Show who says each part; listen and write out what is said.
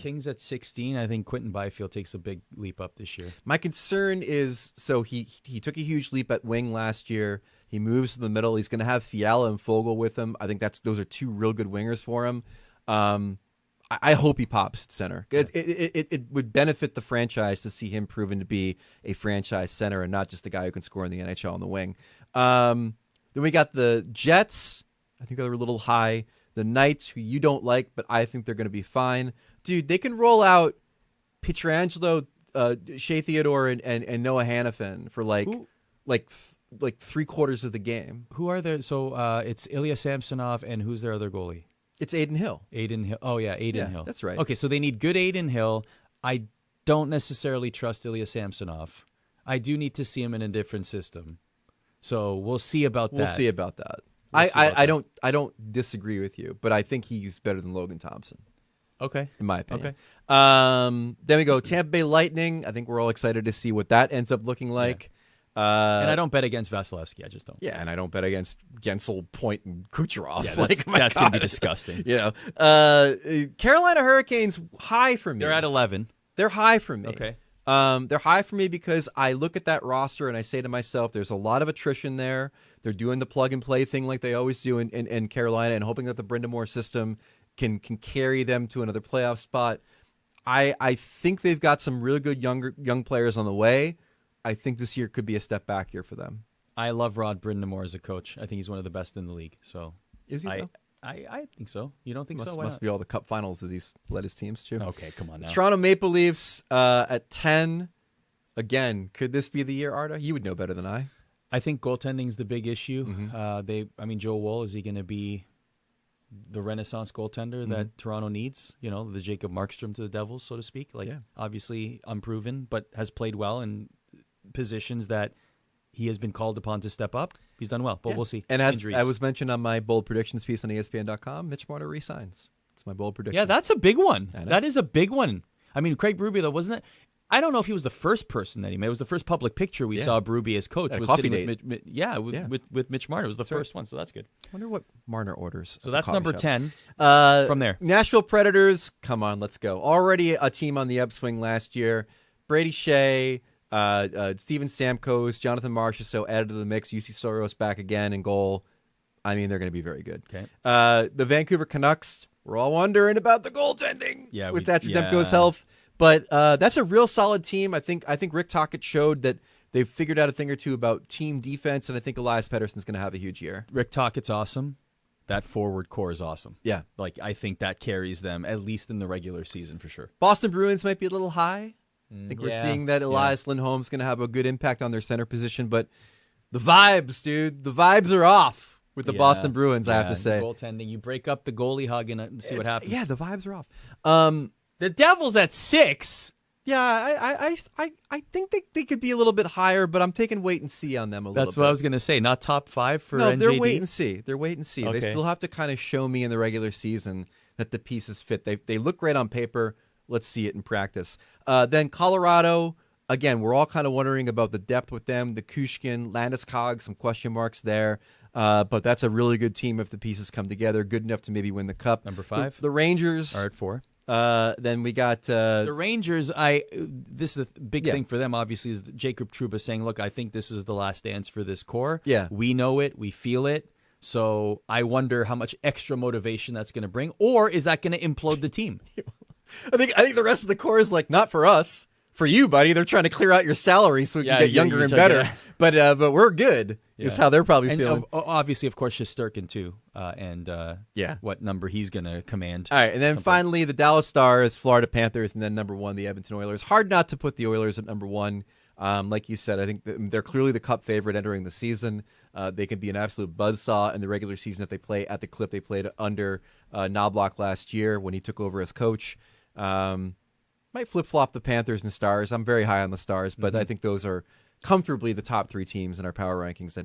Speaker 1: Kings at 16. I think Quentin Byfield takes a big leap up this year.
Speaker 2: My concern is, so he took a huge leap at wing last year. He moves to the middle. He's going to have Fiala and Fogle with him. I think those are two real good wingers for him. I hope he pops at center. It would benefit the franchise to see him proven to be a franchise center and not just a guy who can score in the NHL on the wing. Then we got the Jets. I think they're a little high. The Knights, who you don't like, but I think they're going to be fine. Dude, they can roll out Pietrangelo, Shea Theodore, and Noah Hannafin for like 3/4 of the game.
Speaker 1: Who are there? So it's Ilya Samsonov, and who's their other goalie?
Speaker 2: It's Aiden Hill.
Speaker 1: Aiden Hill. Oh, yeah, Aiden Hill.
Speaker 2: That's right.
Speaker 1: Okay, so they need good Aiden Hill. I don't necessarily trust Ilya Samsonov. I do need to see him in a different system. So we'll see about that.
Speaker 2: We'll see about that. I don't disagree with you, but I think he's better than Logan Thompson.
Speaker 1: Okay.
Speaker 2: In my opinion.
Speaker 1: Okay.
Speaker 2: Then we go Tampa Bay Lightning. I think we're all excited to see what that ends up looking like.
Speaker 1: Yeah. And I don't bet against Vasilevsky. I just don't.
Speaker 2: Yeah, and I don't bet against Gensel, Point, and Kucherov.
Speaker 1: Yeah, that's going to be disgusting.
Speaker 2: Carolina Hurricanes, high for me.
Speaker 1: They're at 11.
Speaker 2: They're high for me.
Speaker 1: Okay.
Speaker 2: They're high for me because I look at that roster and I say to myself, there's a lot of attrition there. They're doing the plug-and-play thing like they always do in Carolina and hoping that the Brind'Amour system can carry them to another playoff spot. I think they've got some really good young players on the way. I think this year could be a step back year for them.
Speaker 1: I love Rod Brind'Amour as a coach. I think he's one of the best in the league. So
Speaker 2: is he?
Speaker 1: I think so. You don't think so?
Speaker 2: Must be all the cup finals as he's led his teams to.
Speaker 1: Okay, come on now.
Speaker 2: Toronto Maple Leafs at 10. Again, could this be the year, Arda? You would know better than I.
Speaker 1: I think goaltending's the big issue.
Speaker 2: Mm-hmm.
Speaker 1: Joe Woll, is he going to be the Renaissance goaltender that Toronto needs? You know, the Jacob Markstrom to the Devils, so to speak. Obviously unproven, but has played well in positions that he has been called upon to step up. He's done well, but we'll see.
Speaker 2: And as
Speaker 1: Injuries.
Speaker 2: I was mentioned on my bold predictions piece on ESPN.com, Mitch Marner resigns. It's my bold prediction.
Speaker 1: Yeah, that's a big one. That is a big one. I mean, Craig Berube, though, wasn't it? I don't know if he was the first person that he made. It was the first public picture we saw Berube as coach.
Speaker 2: At a
Speaker 1: was
Speaker 2: coffee
Speaker 1: sitting
Speaker 2: date.
Speaker 1: with Mitch Marner. It was the first one, so that's good.
Speaker 2: I wonder what Marner orders.
Speaker 1: So that's number 10
Speaker 2: from
Speaker 1: there.
Speaker 2: Nashville Predators, come on, let's go. Already a team on the upswing last year. Brady Shea, Steven Stamkos, Jonathan Marchessault added to the mix. UC Soros back again in goal. I mean, they're going to be very good.
Speaker 1: Okay.
Speaker 2: The Vancouver Canucks, we're all wondering about the goaltending with that Demko's health. But that's a real solid team. I think Rick Tocchet showed that they've figured out a thing or two about team defense, and I think Elias Pettersson's going to have a huge year.
Speaker 1: Rick Tocchet's awesome. That forward core is awesome.
Speaker 2: Yeah.
Speaker 1: I think that carries them, at least in the regular season for sure.
Speaker 2: Boston Bruins might be a little high. I think we're seeing that Elias Lindholm's going to have a good impact on their center position, but the vibes, dude, the vibes are off with the Boston Bruins, I have to say.
Speaker 1: Goaltending, you break up the goalie hug and see what happens.
Speaker 2: Yeah, the vibes are off.
Speaker 1: The Devils at 6.
Speaker 2: Yeah, I think they could be a little bit higher, but I'm taking wait and see on them a little bit.
Speaker 1: That's what I was going to say. Not top 5 for
Speaker 2: NJD?
Speaker 1: NJD?
Speaker 2: They're wait and see. They're wait and see.
Speaker 1: Okay.
Speaker 2: They still have to kind of show me in the regular season that the pieces fit. They look great on paper. Let's see it in practice. Then Colorado, again, we're all kind of wondering about the depth with them. The Kushkin, Landeskog, some question marks there. But that's a really good team if the pieces come together. Good enough to maybe win the cup.
Speaker 1: Number 5.
Speaker 2: The Rangers
Speaker 1: are at 4.
Speaker 2: Then we got
Speaker 1: the Rangers. This is a big thing for them, obviously, is Jacob Trouba saying, look, I think this is the last dance for this core.
Speaker 2: Yeah.
Speaker 1: We know it. We feel it. So I wonder how much extra motivation that's going to bring. Or is that going to implode the team?
Speaker 2: I think the rest of the core is like, not for us. For you, buddy. They're trying to clear out your salary so we can get younger and better. But we're good, is how they're probably feeling.
Speaker 1: Obviously, of course, Shesterkin, too. And what number he's going to command.
Speaker 2: All right, and then finally, the Dallas Stars, Florida Panthers, and then number 1, the Edmonton Oilers. Hard not to put the Oilers at number 1. Like you said, I think they're clearly the cup favorite entering the season. They can be an absolute buzzsaw in the regular season if they play at the clip they played under Knobloch last year when he took over as coach. Might flip-flop the Panthers and Stars. I'm very high on the Stars, but I think those are comfortably the top 3 teams in our power rankings